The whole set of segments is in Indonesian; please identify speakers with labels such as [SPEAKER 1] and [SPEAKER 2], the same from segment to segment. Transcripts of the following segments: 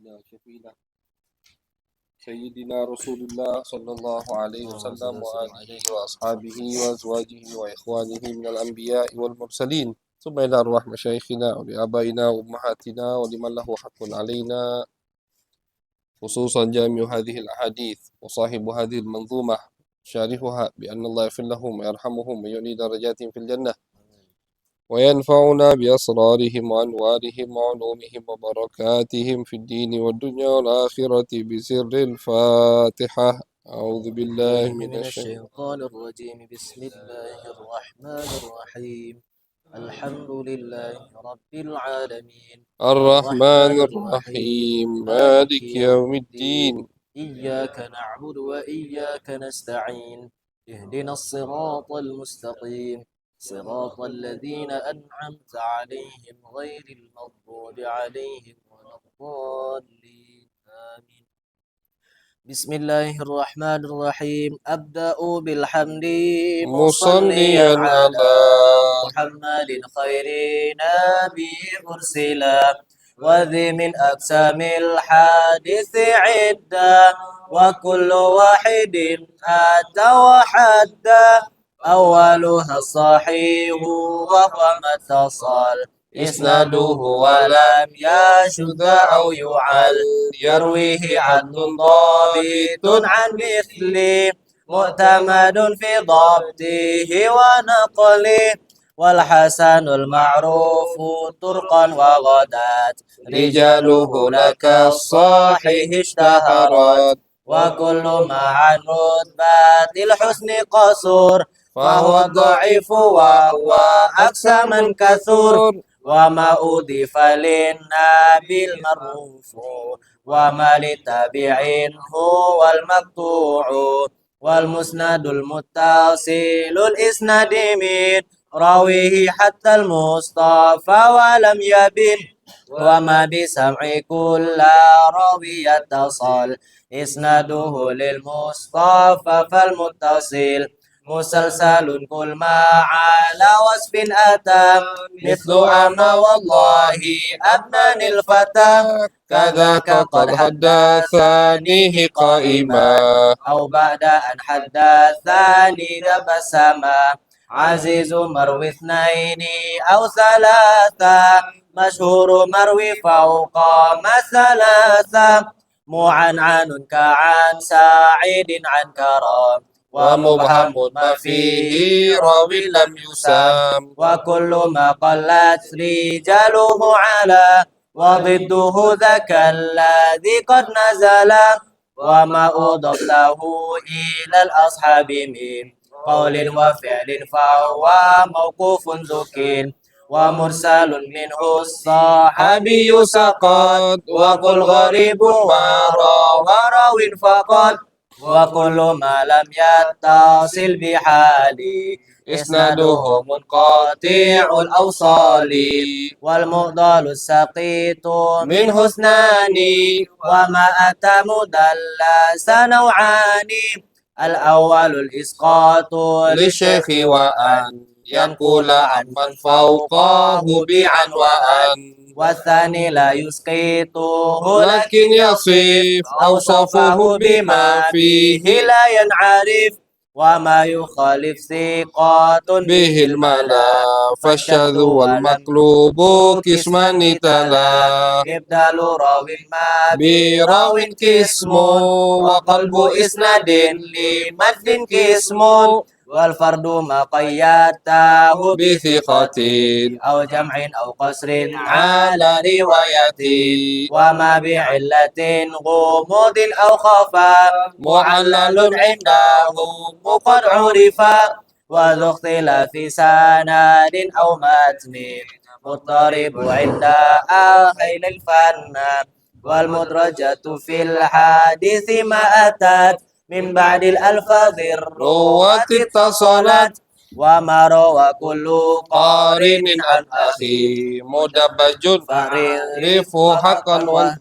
[SPEAKER 1] وحبيبنا وشفينا سيدنا رسول الله صلى الله عليه وسلم وآله وأصحابه وأزواجه وإخوانه من الأنبياء والمرسلين، ثم إلى أرواح مشايخنا ولآبائنا وأمهاتنا ولمن له حق علينا، خصوصا جامع هذه الأحاديث وصاحب هذه المنظومة شارحها، بأن الله يغفر لهم ويرحمهم ويعلي درجاتهم في الجنة وينفعنا بأسرارهم وأنوارهم وعلومهم وبركاتهم في الدين والدنيا والآخرة بسر الفاتحة. أعوذ بالله من
[SPEAKER 2] الشيطان الرجيم. بسم الله الرحمن الرحيم. الحمد لله رب العالمين
[SPEAKER 1] الرحمن الرحيم مالك يوم الدين.
[SPEAKER 2] إياك نعبد وإياك نستعين. اهدنا الصراط المستقيم، صراط الذين أنعمت عليهم غير المغضوب عليهم ولا الضالين. آمين. بسم الله الرحمن الرحيم. أبدأ بالحمد
[SPEAKER 1] مصليا على
[SPEAKER 2] محمد خير نبي أرسلا، وذي من أقسام الحادث عدة، وكل واحد أتى وحدا. أولها الصحيح وهو ما اتصل إسناده ولم يشذ أو يعل، يرويه عدل ضابط عن مثله، مؤتمد في ضبطه ونقله. والحسن المعروف طرقا وغدات، رجاله لك الصحيح اشتهرت. وكل ما عن رتبات الحسن قصور، فهو الضعيف وهو أقسى من كثر. وما أضيف للنبي المرفوع، وما للتابعين هو المقطوع. والمسند المتصل الإسناد من راويه حتى المصطفى ولم يبن. وما بسمع كل راوي يتصل إسناده للمصطفى فالمتصل. مسلسل كل ما على وصف أتى، مثل أما والله أبناني الفتى. كذاك قد حدثانيه قائما، أو بعد أن حدثاني تبسما. عزيز مروي اثنين أو ثلاثة، مشهور مروي فوق ما ثلاثة. معنعن كعن سعيد عن كرم، ومبهم ما فيه راوي لم يسام. وكل ما قلت رجاله على، وضده ذاك الذي قد نزل. وما أضف له إلى الأصحاب من قول وفعل فهو موقوف ذكر. ومرسل منه الصحابي سقط، وقل غريب وراو فقط. وكل ما لم يتصل بحالي إسناده منقطع الأوصال. والمؤضل السقيط منه اثنان، وما أتى مدلس نوعان. الأول الإسقاط للشيخ، وأن ينقل عن من فوقه بعن وأن. والثاني لا يسقطه لكن يصف أوصافه بما فيه لا ينعرف. وما يخالف ثقات
[SPEAKER 1] به الملا، فالشاذ والمقلوب قسمان تلا.
[SPEAKER 2] إبدال راو ما براو قسم، وقلب إسناد لمتن قسم. والفرد ما قيدته
[SPEAKER 1] بثقة
[SPEAKER 2] أو جمع أو قصر على رواية. وما بعلة غموض أو خفاء، معلل عندهم قد عرفا. وذو اختلاف سند أو متن، مضطرب عند أهل الفن. والمدرجة في الحديث ما أتت من بعد الألفاظ الرواة اتصلت. وما روى كل قارن عن أخي
[SPEAKER 1] مدبج
[SPEAKER 2] فعرف
[SPEAKER 1] حقا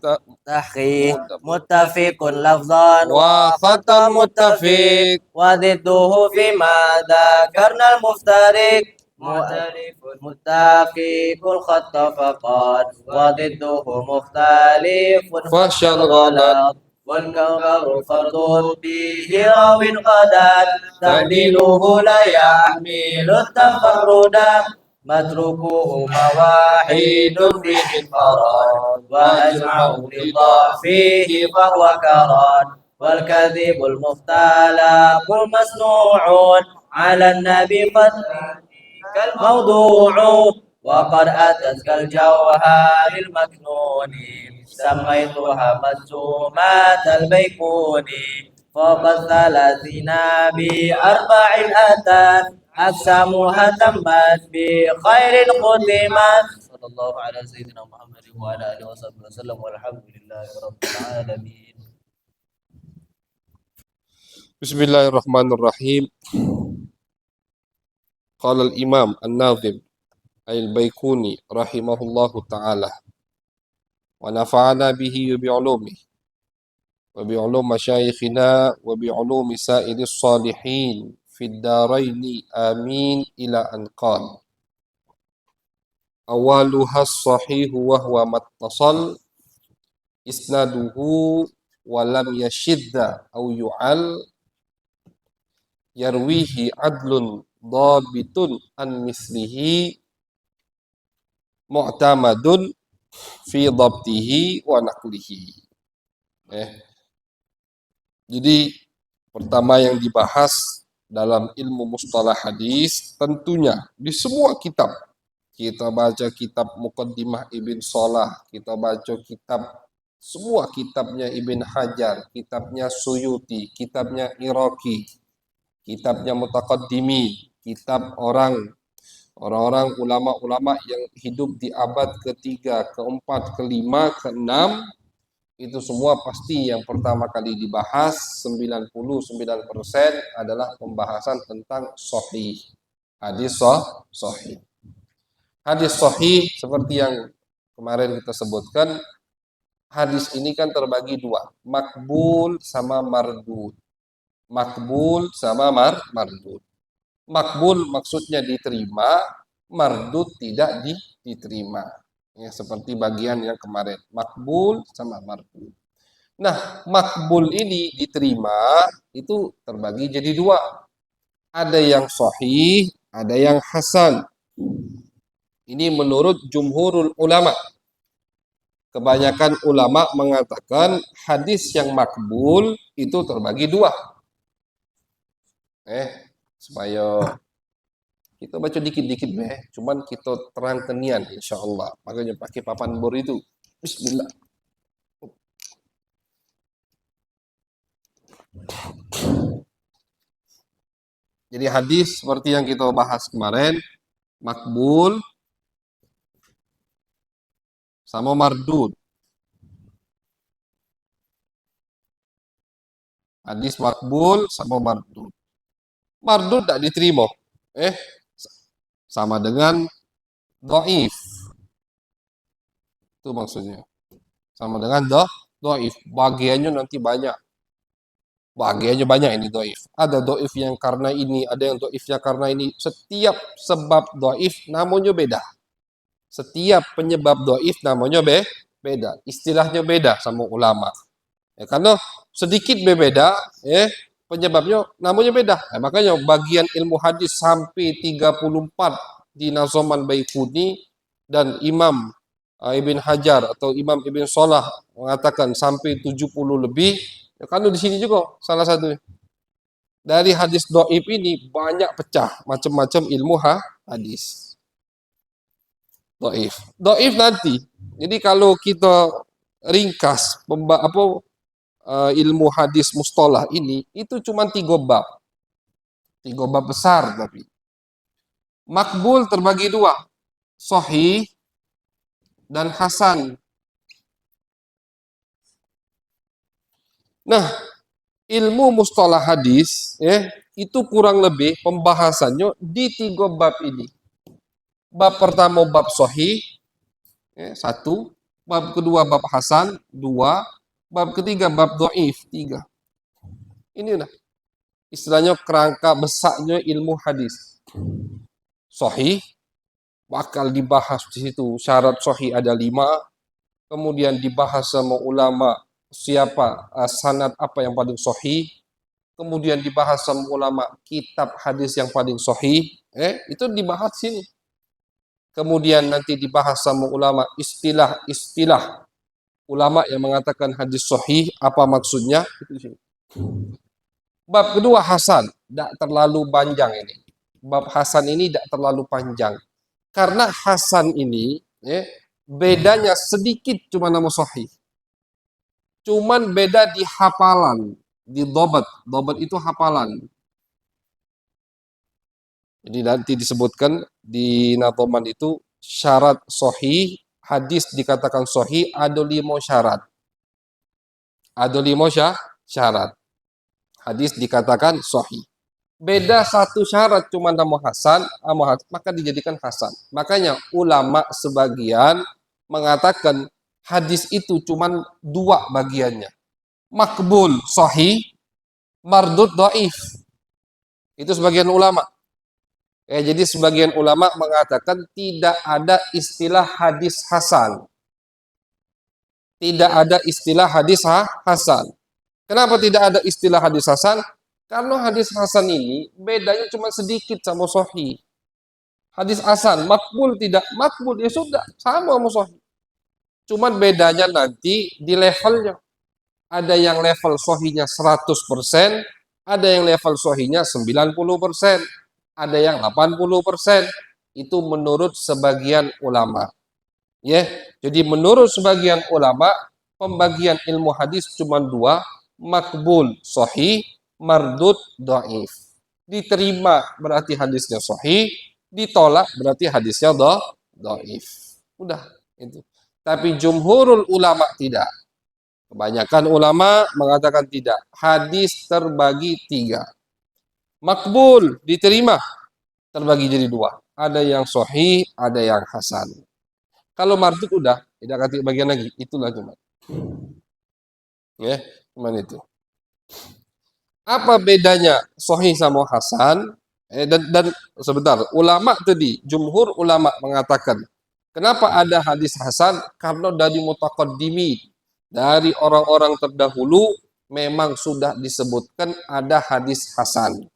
[SPEAKER 2] تحقيق. متفق لفظا
[SPEAKER 1] وخطا متفق.
[SPEAKER 2] وضده فيما ذكرنا المفترق. متفق الخط فقط وضده مختلف
[SPEAKER 1] فشى الغلط
[SPEAKER 2] والكوكب فرض به راو غدات تعديله لا يحمل التفرد متروكهما واحد فيه انفراد وأجمع لضعفه فهو كراد والكذب المختلق مصنوع على النبي قد كالموضوع وقد أتت كالجوهر المكنون سميتها مجزومات البيكون فوق الثلاثين بأربع أتت أقسامها تمت بخير ختمت صلى الله على سيدنا محمد وعلى آله وصحبه وسلم والحمد لله رب العالمين.
[SPEAKER 1] بسم الله الرحمن الرحيم. قال الإمام الناظم البيكوني رحمه الله تعالى ونفعنا به وبعلومه وبعلوم مشايخنا وبعلوم سائر الصالحين في الدارين آمين إلى أن قال أولها الصحيح وهو ما اتصل إسناده ولم يشذ أو يعل يرويه عدل ضابط عن مثله معتمد في ضبطه ونقله. Jadi pertama yang dibahas dalam ilmu mustalah hadis tentunya di semua kitab. Kita baca kitab Muqaddimah Ibn Salah, kita baca kitab semua kitabnya Ibn Hajar, kitabnya Suyuti, kitabnya Iraqi, kitabnya Mutaqaddimin, kitab orang-orang ulama-ulama yang hidup di abad ketiga, keempat, kelima, keenam, itu semua pasti yang pertama kali dibahas 99% adalah pembahasan tentang sahih. Hadis sahih. Hadis sahih seperti yang kemarin kita sebutkan, hadis ini kan terbagi dua, makbul sama mardud. Makbul sama mardud. Makbul maksudnya diterima, mardud tidak diterima. Ya, seperti bagian yang kemarin, makbul sama mardud. Nah, makbul ini diterima itu terbagi jadi dua. Ada yang sahih, ada yang hasan. Ini menurut jumhurul ulama. Kebanyakan ulama mengatakan hadis yang makbul itu terbagi dua. Supaya kita baca dikit-dikit cuman kita terang tenian insyaallah. Makanya pakai papan bor itu. Bismillah. Jadi hadis seperti yang kita bahas kemarin, makbul sama mardud. Hadis makbul sama mardud. Mardud tidak diterima. Sama dengan dhaif. Itu maksudnya. Sama dengan dhaif. Bagiannya nanti banyak. Bagiannya banyak ini dhaif. Ada dhaif yang karena ini, ada yang dhaifnya karena ini. Setiap sebab dhaif namanya beda. Setiap penyebab dhaif namanya beda. Istilahnya beda sama ulama. Karena sedikit berbeda, penyebabnya namanya beda. Makanya bagian ilmu hadis sampai 34 di Nazoman Baikuni dan Imam Ibn Hajar atau Imam Ibn Salah mengatakan sampai 70 lebih. Karena di sini juga salah satu. Dari hadis dhaif ini banyak pecah macam-macam ilmu hadis. Dhaif nanti. Jadi kalau kita ringkas ilmu hadis mustalah ini itu cuma 3 bab. 3 bab besar tapi. Makbul terbagi 2. Sahih dan hasan. Nah, ilmu mustalah hadis itu kurang lebih pembahasannya di 3 bab ini. Bab pertama bab sahih 1, bab kedua bab hasan 2, bab ketiga bab dhaif 3. Ini istilahnya kerangka besarnya ilmu hadis. sahih, bakal dibahas di situ. Syarat sahih ada 5, kemudian dibahas sama ulama siapa sanad apa yang paling sahih, kemudian dibahas sama ulama kitab hadis yang paling sahih, itu dibahas sini. Kemudian nanti dibahas sama ulama istilah-istilah ulama yang mengatakan hadis sahih apa maksudnya, itu di sini. Bab kedua hasan, tidak terlalu panjang ini. Bab hasan ini tidak terlalu panjang. Karena hasan ini bedanya sedikit cuma nama sahih. Cuman beda di hafalan, di dobat. Dobat itu hafalan. Jadi nanti disebutkan di Natoman itu syarat sahih, hadis dikatakan sahih, ada 5 syarat. Ada 5 syarat. Hadis dikatakan sahih. Beda satu syarat cuma nama hasan, maka dijadikan hasan. Makanya ulama sebagian mengatakan hadis itu cuma 2 bagiannya. Makbul sahih, mardud dhaif. Itu sebagian ulama. Jadi sebagian ulama mengatakan tidak ada istilah hadis hasan. Tidak ada istilah hadis hasan. Kenapa tidak ada istilah hadis hasan? Karena hadis hasan ini bedanya cuma sedikit sama sahih. Hadis hasan, makbul tidak, makbul ya sudah, sama sama sahih. Cuman bedanya nanti di levelnya. Ada yang level sahihnya 100%, ada yang level sahihnya 90%, ada yang 80%. Itu menurut sebagian ulama. Jadi menurut sebagian ulama, pembagian ilmu hadis cuma 2, makbul sahih, mardud dhaif. Diterima berarti hadisnya sahih, ditolak berarti hadisnya dhaif. Udah itu. Tapi jumhurul ulama tidak. Kebanyakan ulama mengatakan tidak. Hadis terbagi 3. Makbul diterima, terbagi jadi 2. Ada yang sahih, ada yang hasan. Kalau mardud udah, tidak kasih bagian lagi. Itulah cuma. Cuman itu. Apa bedanya sahih sama hasan? Dan sebentar, ulama tadi, jumhur ulama mengatakan, kenapa ada hadis hasan? Karena dari mutaqaddimin, dari orang-orang terdahulu memang sudah disebutkan ada hadis hasan.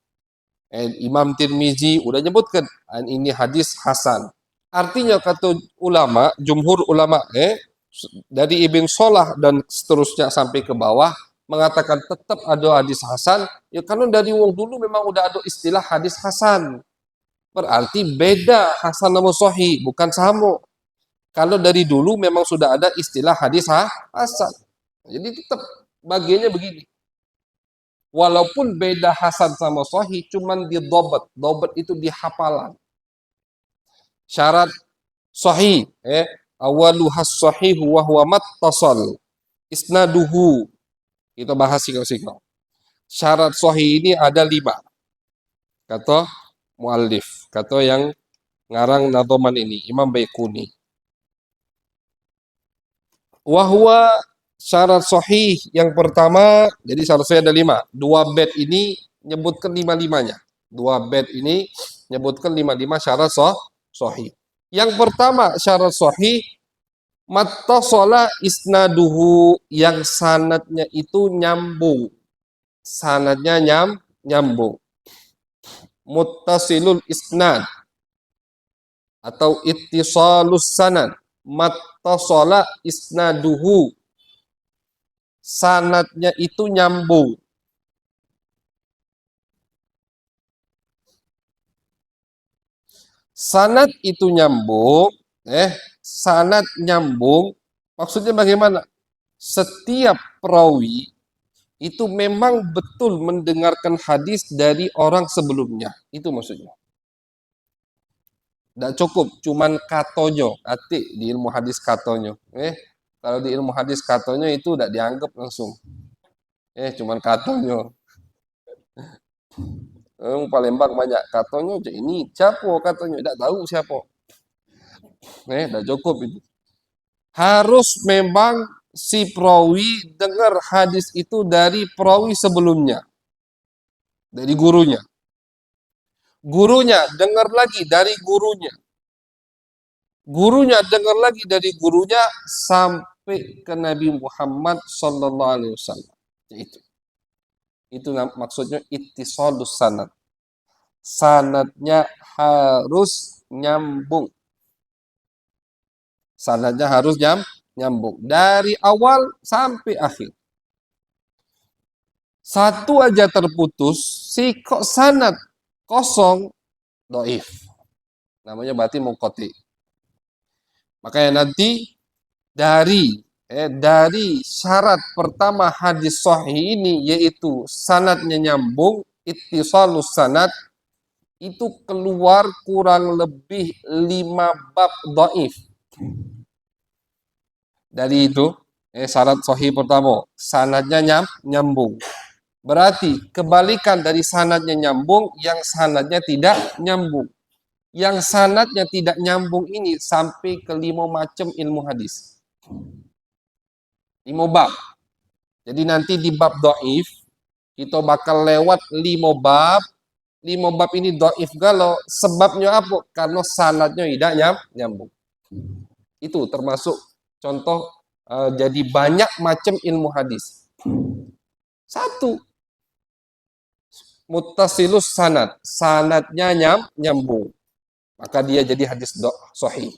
[SPEAKER 1] Imam Tirmizi udah nyebutkan ini hadis hasan. Artinya kata ulama, jumhur ulama dari Ibn Salah dan seterusnya sampai ke bawah mengatakan tetap ada hadis hasan, ya karena dari wong dulu memang udah ada istilah hadis hasan. Berarti beda hasan sama sahih, bukan sama. Kalau dari dulu memang sudah ada istilah hadis hasan. Jadi tetap bagiannya begini. Walaupun beda hasan sama sahih, cuman di dobat. Dobat itu di hafalan. Syarat sahih, awaluhas sahihu wa huwa mattasal isnaduhu. Kita bahas singkat-singkat. Syarat sahih ini ada 5. Kata muallif, kata yang ngarang Nadhoman ini, Imam Baiquni. Wahwa syarat sahih yang pertama, jadi syarat sahih ada 5. 2 bait ini nyebutkan 5-5-nya. 2 bait ini nyebutkan 5-5 syarat sahih. Yang pertama syarat sahih, mattasala isnaduhu, yang sanadnya itu nyambung. Sanadnya nyambung. Muttasilul isnad atau ittisalus sanad. Mattasala isnaduhu, sanadnya itu nyambung. Sanad itu nyambung, sanad nyambung, maksudnya bagaimana? Setiap perawi itu memang betul mendengarkan hadis dari orang sebelumnya. Itu maksudnya. Tidak cukup, cuman katonyo, atik di ilmu hadis katonyo. Kalau di ilmu hadis katonyo itu tidak dianggap langsung. Cuman katonyo. Palembang banyak katonyo, ini siapa katonyo, tidak tahu siapa. Tidak cukup itu. Harus memang si perawi dengar hadis itu dari perawi sebelumnya, dari gurunya. Gurunya dengar lagi dari gurunya. Gurunya dengar lagi dari gurunya sampai ke Nabi Muhammad sallallahu alaihi wasallam. Itu maksudnya ittisalus sanad. Sanadnya harus nyambung. Sanadnya harus nyambung dari awal sampai akhir. Satu aja terputus, si kok sanad kosong, doif. Namanya berarti munqati. Makanya nanti dari syarat pertama hadis sahih ini, yaitu sanadnya nyambung, ittisalus sanad, itu keluar kurang lebih 5 bab doif. Dari itu, syarat sahih pertama, sanadnya nyambung. Berarti kebalikan dari sanadnya nyambung, yang sanadnya tidak nyambung. Yang sanadnya tidak nyambung ini sampai ke 5 macam ilmu hadis. 5 bab. Jadi nanti di bab doif, kita bakal lewat 5 bab. 5 bab ini doif galau. Sebabnya apa? Karena sanadnya tidak nyambung. Itu termasuk contoh jadi banyak macam ilmu hadis. Satu, muttasilus sanad. Sanadnya nyambung. Maka dia jadi hadis sahih.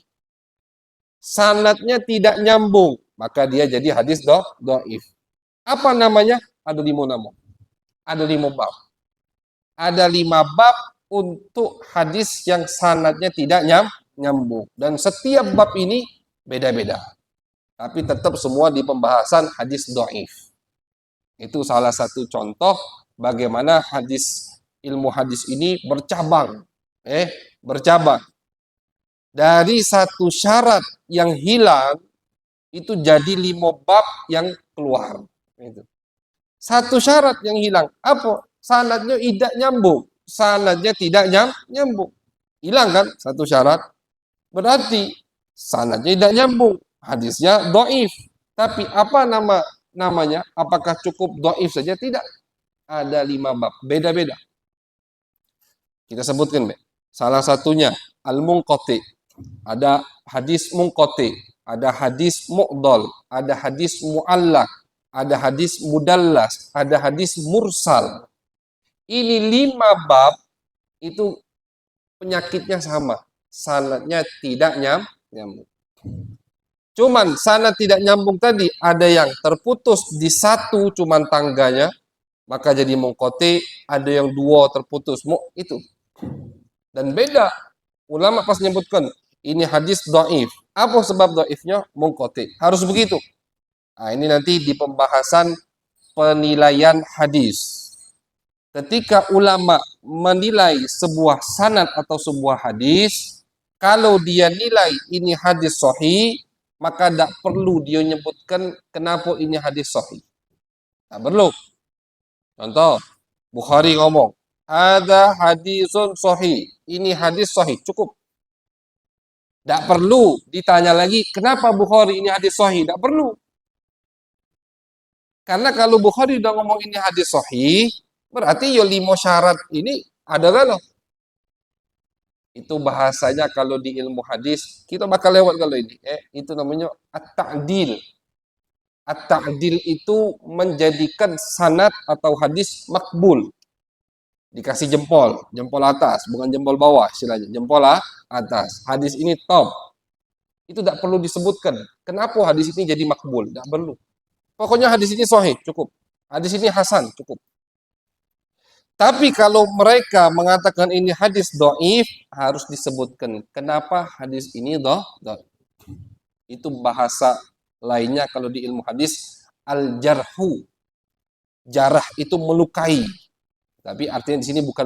[SPEAKER 1] Sanadnya tidak nyambung, maka dia jadi hadis doif. Apa namanya? Ada 5 nama. Ada 5 bab. Ada 5 bab untuk hadis yang sanadnya tidak nyambung. Dan setiap bab ini beda-beda. Tapi tetap semua di pembahasan hadis doif. Itu salah satu contoh bagaimana ilmu hadis ini bercabang. Bercabang. Dari satu syarat yang hilang, itu jadi 5 bab yang keluar. Satu syarat yang hilang. Apa? Sanadnya tidak nyambung. Sanadnya tidak nyambung. Hilang kan satu syarat. Berarti sanadnya tidak nyambung. Hadisnya doif. Tapi apa namanya? Apakah cukup doif saja? Tidak. Ada 5 bab. Beda-beda. Kita sebutkan. Salah satunya al-munqati. Ada hadis munqati. Ada hadis mu'dal. Ada hadis mu'allaq. Ada hadis mudallas, ada hadis mursal. Ini 5 bab, itu penyakitnya sama. Sanadnya tidak nyambung. Cuman sanad tidak nyambung tadi, ada yang terputus di satu cuman tangganya, maka jadi munqati, ada yang 2 terputus, itu. Dan beda, ulama pas menyebutkan, ini hadis dhaif. Apa sebab dhaifnya? Munqati. Harus begitu. Nah, ini nanti di pembahasan penilaian hadis. Ketika ulama menilai sebuah sanad atau sebuah hadis, kalau dia nilai ini hadis sahih, maka tidak perlu dia menyebutkan kenapa ini hadis sahih. Tak perlu. Contoh, Bukhari ngomong, ada hadisun sahih. Ini hadis sahih, cukup. Tak perlu ditanya lagi, kenapa Bukhari ini hadis sahih? Tak perlu. Karena kalau Bukhari udah ngomong ini hadis sahih, berarti ya 5 syarat ini ada galau. Itu bahasanya kalau di ilmu hadis, kita bakal lewat kalau ini. Itu namanya at-ta'dil. At-ta'dil itu menjadikan sanad atau hadis makbul. Dikasih jempol atas, bukan jempol bawah istilahnya, jempol atas. Hadis ini top. Itu tidak perlu disebutkan. Kenapa hadis ini jadi makbul? Tidak perlu. Pokoknya hadis ini sahih, cukup. Hadis ini hasan, cukup. Tapi kalau mereka mengatakan ini hadis dhaif, harus disebutkan kenapa hadis ini dhaif. Itu bahasa lainnya kalau di ilmu hadis, al-jarhu. Jarah itu melukai. Tapi artinya di sini bukan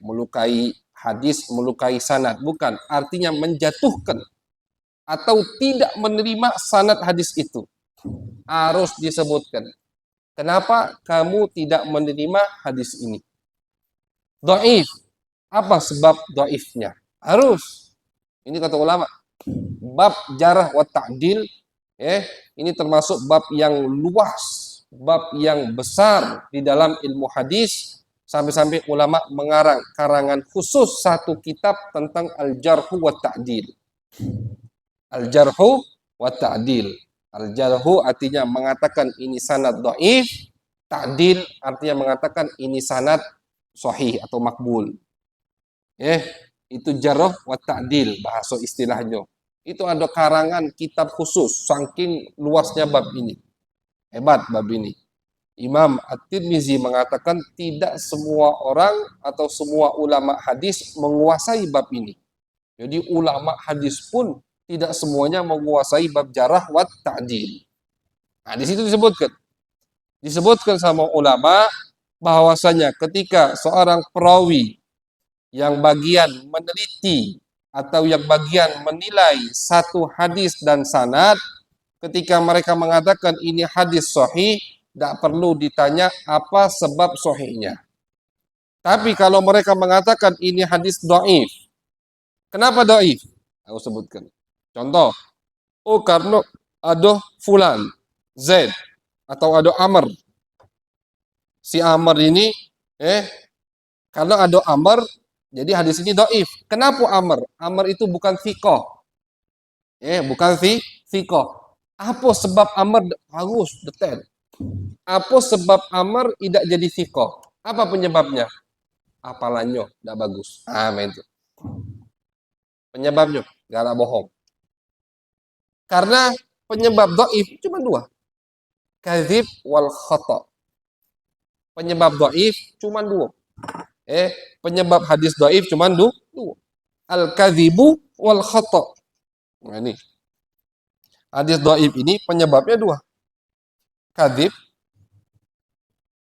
[SPEAKER 1] melukai hadis, melukai sanad, bukan. Artinya menjatuhkan atau tidak menerima sanad hadis itu. Harus disebutkan. Kenapa kamu tidak menerima hadis ini? Dhaif. Apa sebab dhaifnya? Harus. Ini kata ulama. Bab jarah wa ta'dil, ini termasuk bab yang luas, bab yang besar di dalam ilmu hadis, Sampai-sampai ulama mengarang karangan khusus satu kitab tentang al-jarhu wa ta'dil. Al-jarhu wa ta'dil. Al-jarhu artinya mengatakan ini sanad dhaif, ta'dil artinya mengatakan ini sanad sahih atau makbul. Itu jarh wa ta'dil bahasa istilahnya. Itu ada karangan kitab khusus saking luasnya bab ini. Hebat bab ini. Imam At-Tirmizi mengatakan tidak semua orang atau semua ulama hadis menguasai bab ini. Jadi ulama hadis pun tidak semuanya menguasai bab jarah wa ta'dil. Nah, di situ disebutkan sama ulama bahwasanya ketika seorang perawi yang bagian meneliti atau yang bagian menilai satu hadis dan sanad, ketika mereka mengatakan ini hadis sahih, tidak perlu ditanya apa sebab sahihnya. Tapi kalau mereka mengatakan ini hadis dhaif, kenapa dhaif? Aku sebutkan. Contoh, karena ada fulan, Z, atau ada Amr. Si Amr ini, kalau ada Amr, jadi hadis ini dhaif. Kenapa Amr? Amr itu bukan thiqah. Bukan thiqah. Apa sebab Amr harus detail? Apa sebab Amr tidak jadi thiqah? Apa penyebabnya? Apalannya tidak bagus. Itu. Penyebabnya, gara bohong. Karena penyebab dhaif cuma dua. Kadzib wal khata. Penyebab dhaif cuma dua. Penyebab hadis dhaif cuma dua. Al-kadzibu wal khata. Nah ini. Hadis dhaif ini penyebabnya dua. Kadzib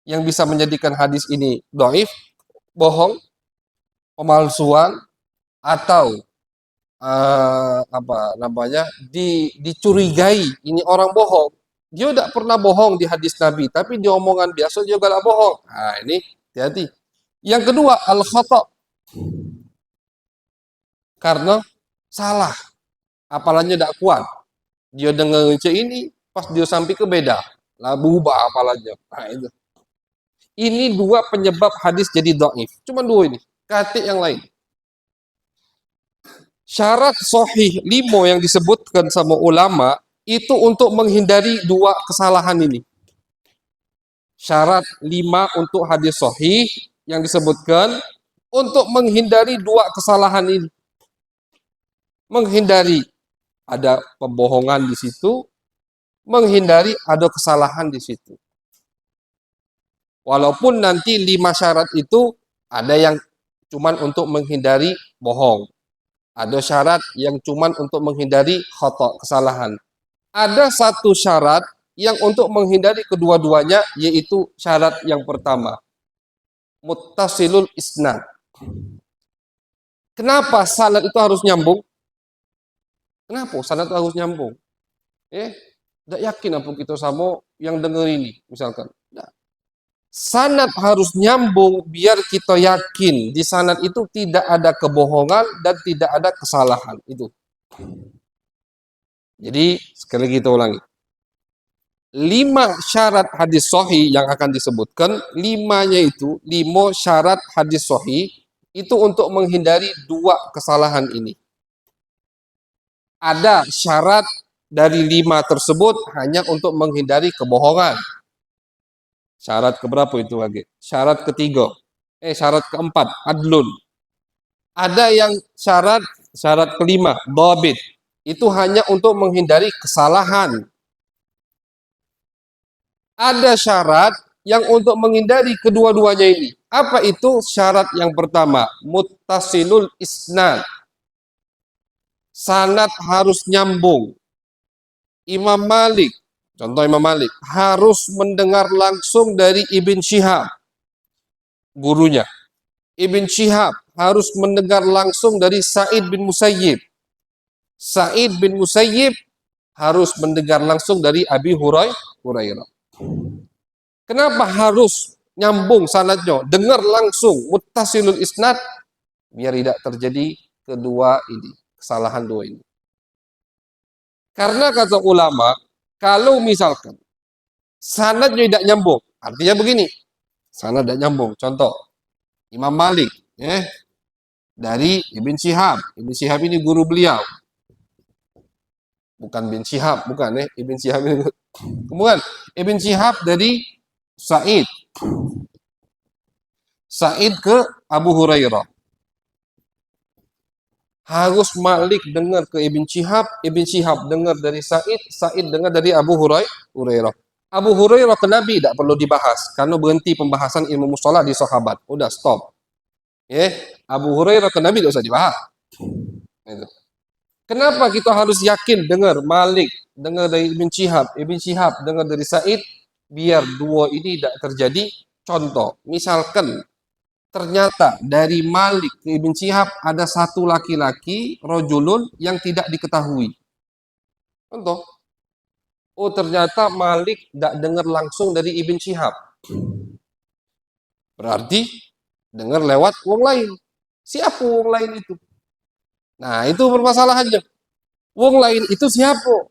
[SPEAKER 1] yang bisa menjadikan hadis ini dhaif, bohong, pemalsuan, atau dicurigai ini orang bohong. Dia tidak pernah bohong di hadis Nabi, tapi di omongan biasa dia galak bohong. Nah ini hati-hati. Yang kedua al-khata, karena salah, apalanya tidak kuat. Dia dengar ini, pas dia sampai ke beda, lah berubah apalanya. Nah itu. Ini dua penyebab hadis jadi dhaif. Cuma dua ini. Kata yang lain. Syarat sahih 5 yang disebutkan sama ulama itu untuk menghindari dua kesalahan ini. Syarat 5 untuk hadis sahih yang disebutkan untuk menghindari dua kesalahan ini. Menghindari ada pembohongan di situ, menghindari ada kesalahan di situ. Walaupun nanti 5 syarat itu ada yang cuman untuk menghindari bohong. Ada syarat yang cuman untuk menghindari khata, kesalahan. Ada satu syarat yang untuk menghindari kedua-duanya, yaitu syarat yang pertama. Muttasilul isnad. Kenapa sanad itu harus nyambung? Kenapa sanad itu harus nyambung? Tidak yakin apa kita sama yang dengar ini, misalkan. Sanad harus nyambung biar kita yakin di sanad itu tidak ada kebohongan dan tidak ada kesalahan itu. Jadi sekali lagi kita ulangi. 5 syarat hadis sahih yang akan disebutkan, 5-nya itu 5 syarat hadis sahih itu untuk menghindari dua kesalahan ini. Ada syarat dari 5 tersebut hanya untuk menghindari kebohongan. Syarat keberapa itu lagi? Syarat ketiga. Syarat keempat, adlun. Ada yang syarat kelima, dhabit. Itu hanya untuk menghindari kesalahan. Ada syarat yang untuk menghindari kedua-duanya ini. Apa itu syarat yang pertama? Muttasilul isnad. Sanad harus nyambung. Imam Malik, contoh Imam Malik, harus mendengar langsung dari Ibn Syihab, gurunya. Ibn Syihab harus mendengar langsung dari Sa'id bin Musayyib. Sa'id bin Musayyib harus mendengar langsung dari Abi Hurairah. Kenapa harus nyambung sanadnya? Dengar langsung, muttasilul isnad, biar tidak terjadi kedua ini, kesalahan dua ini. Karena kata ulama, kalau misalkan sanadnya tidak nyambung, artinya begini, sanad tidak nyambung. Contoh, Imam Malik, dari Ibn Syihab. Ibn Syihab ini guru beliau. Bukan bin Syihab, bukan Ibn Syihab ini. Kemudian Ibn Syihab dari Sa'id. Sa'id ke Abu Hurairah. Harus Malik dengar ke Ibn Syihab dengar dari Sa'id, Sa'id dengar dari Abu Hurairah. Abu Hurairah ke Nabi tidak perlu dibahas, karena berhenti pembahasan ilmu mustalah di sahabat. Udah stop. Abu Hurairah ke Nabi tidak usah dibahas. Itu. Kenapa kita harus yakin dengar Malik, dengar dari Ibn Syihab dengar dari Sa'id, biar dua ini tidak terjadi. Contoh, misalkan ternyata dari Malik ke Ibn Syihab ada satu laki-laki, rojulun, yang tidak diketahui. Contoh, oh ternyata Malik tidak dengar langsung dari Ibn Syihab. Berarti dengar lewat wong lain. Siapa wong lain itu? Nah, itu permasalahannya. Wong lain itu siapa?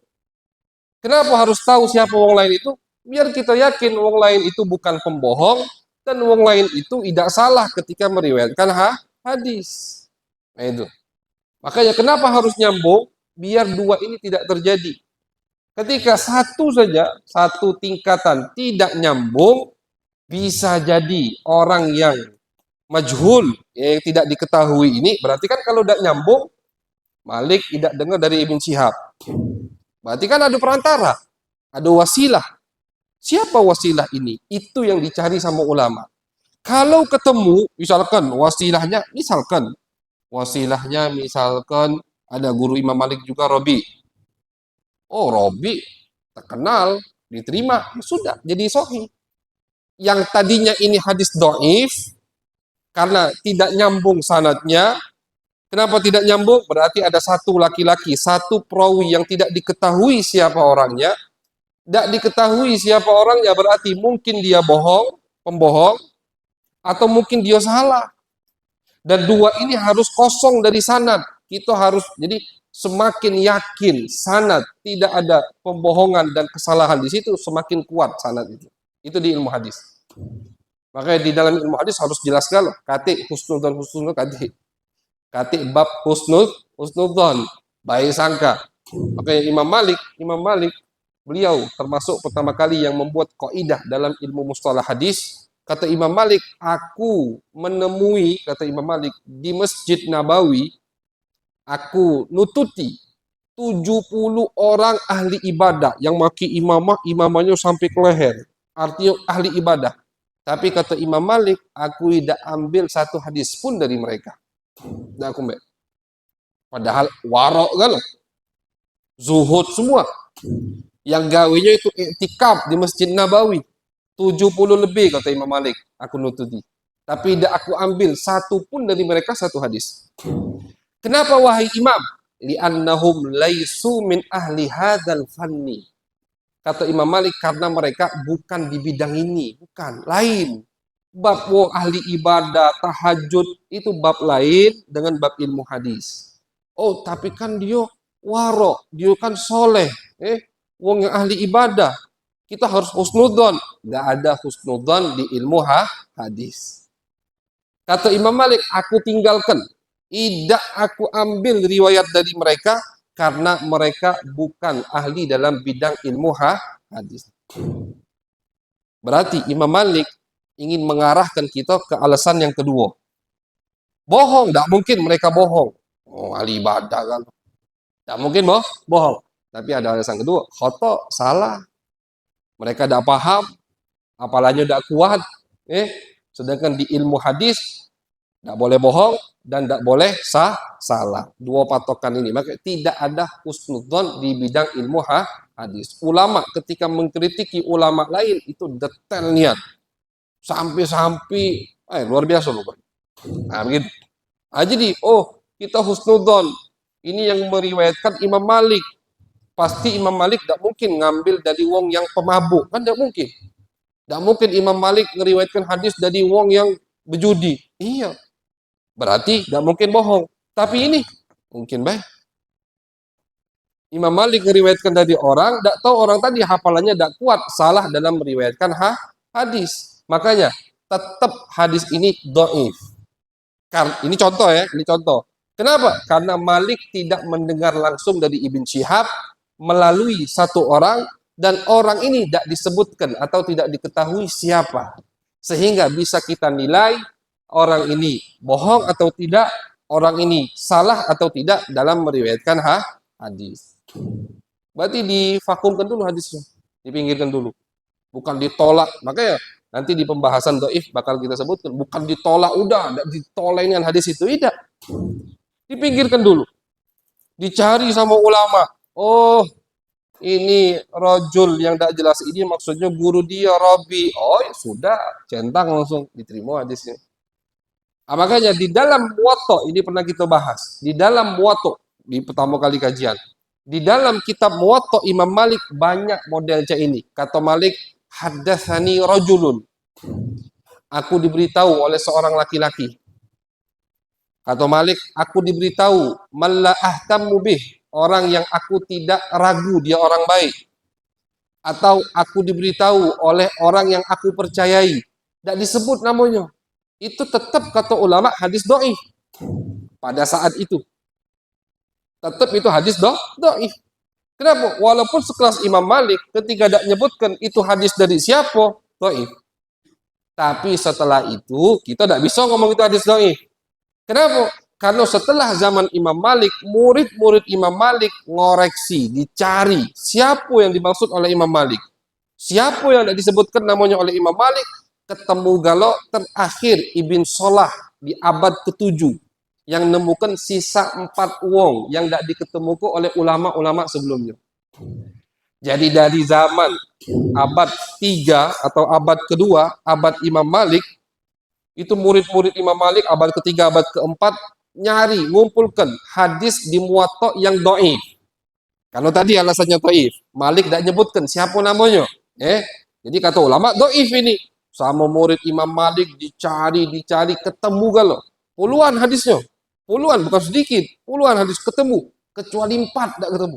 [SPEAKER 1] Kenapa harus tahu siapa wong lain itu? Biar kita yakin wong lain itu bukan pembohong, dan wong lain itu tidak salah ketika meriwayatkan hadis. Nah itu. Makanya kenapa harus nyambung? Biar dua ini tidak terjadi. Ketika satu saja, satu tingkatan tidak nyambung, bisa jadi orang yang majhul, yang tidak diketahui ini, berarti kan kalau tidak nyambung, Malik tidak dengar dari Ibn Syihab. Berarti kan ada perantara, ada wasilah. Siapa wasilah ini? Itu yang dicari sama ulama. Kalau ketemu, misalkan wasilahnya misalkan ada guru Imam Malik juga, Robi. Oh, Robi terkenal, diterima, sudah jadi sahih. Yang tadinya ini hadis dhaif karena tidak nyambung sanadnya. Kenapa tidak nyambung? Berarti ada satu laki-laki, satu perawi yang tidak diketahui siapa orangnya. Tidak diketahui siapa orangnya berarti mungkin dia pembohong, atau mungkin dia salah. Dan dua ini harus kosong dari sanad. Kita harus, jadi semakin yakin sanad tidak ada pembohongan dan kesalahan di situ, semakin kuat sanad itu. Itu di ilmu hadis. Makanya di dalam ilmu hadis harus jelaskan loh, kati husnul kati. Kati bab husnudzon, baik sangka. Makanya Imam Malik beliau termasuk pertama kali yang membuat kaidah dalam ilmu mustalah hadis. Kata Imam Malik, aku menemui, kata Imam Malik, di Masjid Nabawi, aku nututi 70 orang ahli ibadah yang maki imamahnya sampai ke leher. Artinya ahli ibadah. Tapi kata Imam Malik, aku tidak ambil satu hadis pun dari mereka. Nah, aku mbak. Padahal warok kan, zuhud semua. Yang gawinya itu iktikaf di Masjid Nabawi. 70 lebih kata Imam Malik, aku nututi. Tapi tidak aku ambil satu pun dari mereka satu hadis. Kenapa wahai imam? Li'annahum laisu min ahli hadzal fanni. Kata Imam Malik, karena mereka bukan di bidang ini, bukan, lain. Bab ahli ibadah, tahajud, itu bab lain dengan bab ilmu hadis. Oh, tapi kan dia warok, dia kan soleh. Wong yang ahli ibadah, kita harus husnudzon. Nggak ada husnudzon di ilmu hadis. Kata Imam Malik, aku tinggalkan. Tidak aku ambil riwayat dari mereka, karena mereka bukan ahli dalam bidang ilmu hadis. Berarti Imam Malik ingin mengarahkan kita ke alasan yang kedua. Bohong, tidak mungkin mereka bohong. Oh, ahli ibadah kan. Tidak mungkin bohong. Tapi ada alasan kedua, khoto, salah. Mereka tidak paham, apalagi tidak kuat. Sedangkan di ilmu hadis, tidak boleh bohong dan tidak boleh salah. Dua patokan ini. Maka tidak ada husnudzon di bidang ilmu hadis. Ulama ketika mengkritiki ulama lain, itu detailnya. Sampai luar biasa loh. Nah, begitu. Nah, jadi kita husnudzon. Ini yang meriwayatkan Imam Malik. Pasti Imam Malik tidak mungkin ngambil dari wong yang pemabuk, kan tidak mungkin. Tidak mungkin Imam Malik meriwayatkan hadis dari wong yang berjudi. Iya. Berarti tidak mungkin bohong. Tapi ini mungkin baik. Imam Malik meriwayatkan dari orang, tidak tahu orang tadi hafalannya tidak kuat, salah dalam meriwayatkan hadis. Makanya tetap hadis ini dhaif. Ini contoh ya, ini contoh. Kenapa? Karena Malik tidak mendengar langsung dari Ibn Syihab melalui satu orang, dan orang ini tidak disebutkan atau tidak diketahui siapa. Sehingga bisa kita nilai orang ini bohong atau tidak, orang ini salah atau tidak dalam meriwayatkan hadis. Berarti divakumkan dulu hadisnya, dipinggirkan dulu. Bukan ditolak. Makanya nanti di pembahasan dhaif bakal kita sebutkan, bukan ditolak udah, tidak ditolak dengan hadis itu, tidak. Dipinggirkan dulu. Dicari sama ulama. Oh, ini rojul yang tidak jelas ini maksudnya guru dia Rabi. Oh, ya sudah, centang langsung diterima hadisnya. Makanya di dalam Muwatta ini pernah kita bahas. Di dalam Muwatta di pertama kali kajian. Di dalam kitab Muwatta Imam Malik banyak model cak ini. Kata Malik, haddatsani rajulun. Aku diberitahu oleh seorang laki-laki. Kata Malik, aku diberitahu malla ahtammu bih, orang yang aku tidak ragu dia orang baik. Atau aku diberitahu oleh orang yang aku percayai. Tidak disebut namanya. Itu tetap kata ulama hadis dhaif pada saat itu. Tetap itu hadis dhaif. Kenapa? Walaupun sekelas Imam Malik ketika tidak menyebutkan itu hadis dari siapa, dhaif. Tapi setelah itu kita tidak bisa ngomong itu hadis dhaif. Kenapa? Karena setelah zaman Imam Malik, murid-murid Imam Malik ngoreksi, dicari siapa yang dimaksud oleh Imam Malik. Siapa yang tidak disebutkan namanya oleh Imam Malik, ketemu galo terakhir Ibn Salah di abad ke-7 yang nemukan sisa 4 wong yang tidak diketemukan oleh ulama-ulama sebelumnya. Jadi dari zaman abad 3 atau abad kedua, abad Imam Malik, itu murid-murid Imam Malik abad ketiga, abad keempat nyari, ngumpulkan hadis di Muwatta yang dhaif. Kalau tadi alasannya dhaif, Malik tidak nyebutkan siapa namanya. Jadi kata ulama dhaif ini. Sama murid Imam Malik dicari, ketemu galo. Puluhan hadisnya. Puluhan, bukan sedikit. Puluhan hadis ketemu. Kecuali 4 tidak ketemu.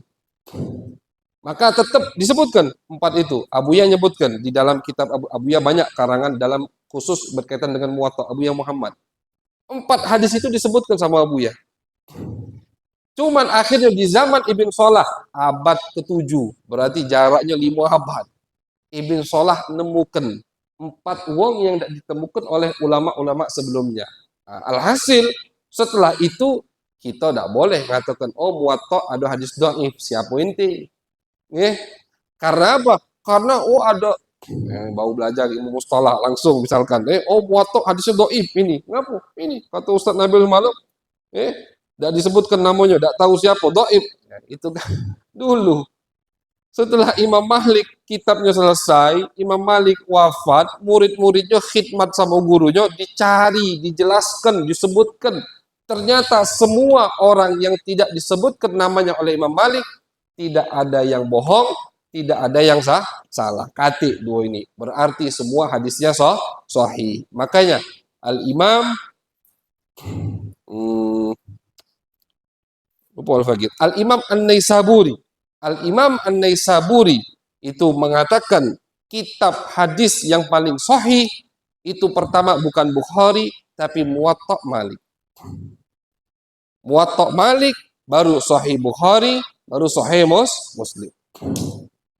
[SPEAKER 1] Maka tetap disebutkan 4 itu. Abuya nyebutkan di dalam kitab Abuya banyak karangan dalam khusus berkaitan dengan Muwatta Abuya Muhammad. 4 hadis itu disebutkan sama Abuya. Cuman akhirnya di zaman Ibn Salah abad ke-7, berarti jaraknya 5 abad. Ibn Salah nemukan 4 wong yang tidak ditemukan oleh ulama-ulama sebelumnya. Alhasil setelah itu kita tidak boleh mengatakan oh Muwatta ada hadis dhaif. Siapa inti? Karena apa? Karena ada bau belajar ilmu mustalah langsung misalkan Muwatta hadisnya dhaif ini. Kenapa? Ini kata Ustaz Nabil Maluk tidak disebutkan namanya, tidak tahu siapa, dhaif. Itu kan dulu. Setelah Imam Malik kitabnya selesai, Imam Malik wafat, murid-muridnya khidmat sama gurunya, dicari, dijelaskan, disebutkan. Ternyata semua orang yang tidak disebutkan namanya oleh Imam Malik, tidak ada yang bohong, tidak ada yang salah. Kati dua ini. Berarti semua hadisnya sahih. Makanya Al-Imam Al-Imam An-Naisaburi. Al-Imam An-Naisaburi itu mengatakan kitab hadis yang paling sahih itu pertama bukan Bukhari tapi Muwatta Malik. Muwatta Malik baru Sahih Bukhari, baru Sahih Muslim.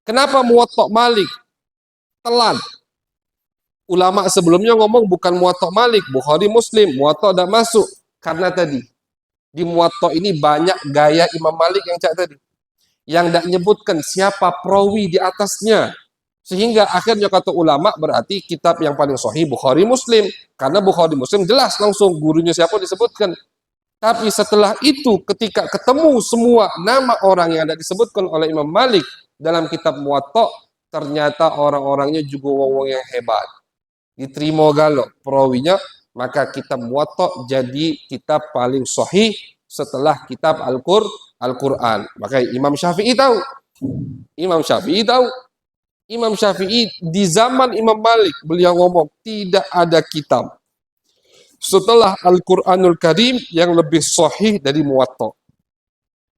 [SPEAKER 1] Kenapa Muwatta Malik telat? Ulama sebelumnya ngomong bukan Muwatta Malik, Bukhari Muslim, Muwatta udah masuk. Karena tadi di Muwatta ini banyak gaya Imam Malik yang cak tadi, yang tidak menyebutkan siapa perawi di atasnya. Sehingga akhirnya kata ulama berarti kitab yang paling sahih Bukhari Muslim. Karena Bukhari Muslim jelas langsung gurunya siapa disebutkan. Tapi setelah itu ketika ketemu semua nama orang yang ada disebutkan oleh Imam Malik dalam kitab Muwatta, ternyata orang-orangnya juga wong-wong yang hebat. Diterima galo perawinya, maka kitab Muwatta jadi kitab paling sahih setelah kitab Al-Quran. Maka Imam Syafi'i tahu. Imam Syafi'i di zaman Imam Malik beliau ngomong tidak ada kitab setelah Al-Quranul Karim yang lebih sahih dari Muwatta.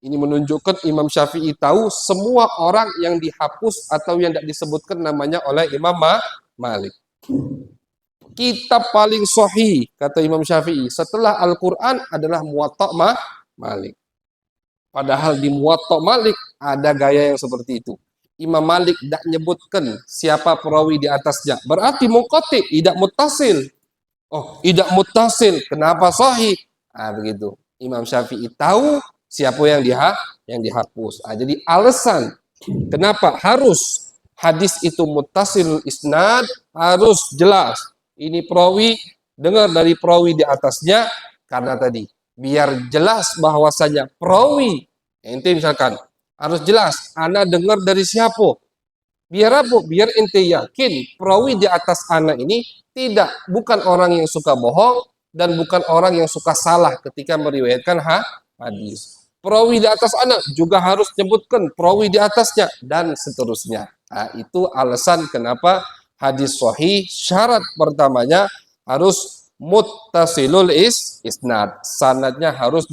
[SPEAKER 1] Ini menunjukkan Imam Syafi'i tahu semua orang yang dihapus atau yang tidak disebutkan namanya oleh Imam Malik. kitab paling sahih kata Imam Syafi'i setelah Al-Qur'an adalah Muwatta' Malik. Padahal di Muwatta' Malik ada gaya yang seperti itu. Imam Malik tidak menyebutkan siapa perawi di atasnya. Berarti munqati, tidak muttasil. Oh, tidak muttasil. Kenapa sahih? Begitu. Imam Syafi'i tahu siapa yang dihapus. Jadi alasan kenapa harus hadis itu muttasil isnad harus jelas. Ini perawi dengar dari perawi di atasnya karena tadi biar jelas bahwasanya perawi ente misalkan harus jelas ana dengar dari siapa. Biar apa? Biar ente yakin perawi di atas ana ini bukan orang yang suka bohong dan bukan orang yang suka salah ketika meriwayatkan hadis. Perawi di atas ana juga harus menyebutkan perawi di atasnya dan seterusnya. Itu alasan kenapa hadis sahih syarat pertamanya harus muttasilul isnad. Sanadnya harus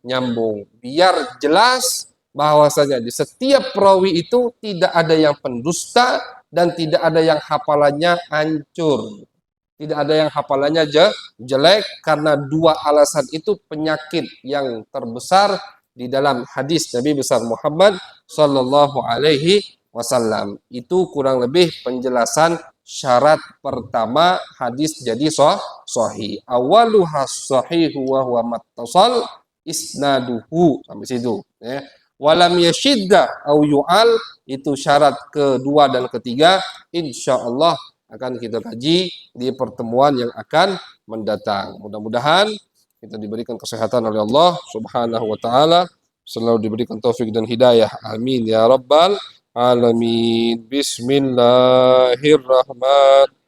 [SPEAKER 1] nyambung. Biar jelas bahwasanya di setiap perawi itu tidak ada yang pendusta dan tidak ada yang hafalannya hancur. Tidak ada yang hafalannya jelek karena dua alasan itu penyakit yang terbesar di dalam hadis Nabi besar Muhammad sallallahu alaihi wasallam. Itu kurang lebih penjelasan syarat pertama hadis jadi sahih. Awaluha sahihu wa huwa mattasal isnaduhu, sampai situ ya. Walam yashidda au yu'al, itu syarat kedua dan ketiga, insyaallah akan kita kaji di pertemuan yang akan mendatang. Mudah-mudahan kita diberikan kesehatan oleh Allah Subhanahu wa taala, selalu diberikan taufik dan hidayah. Amin ya rabbal alamin. Bismillahirrahmanirrahim.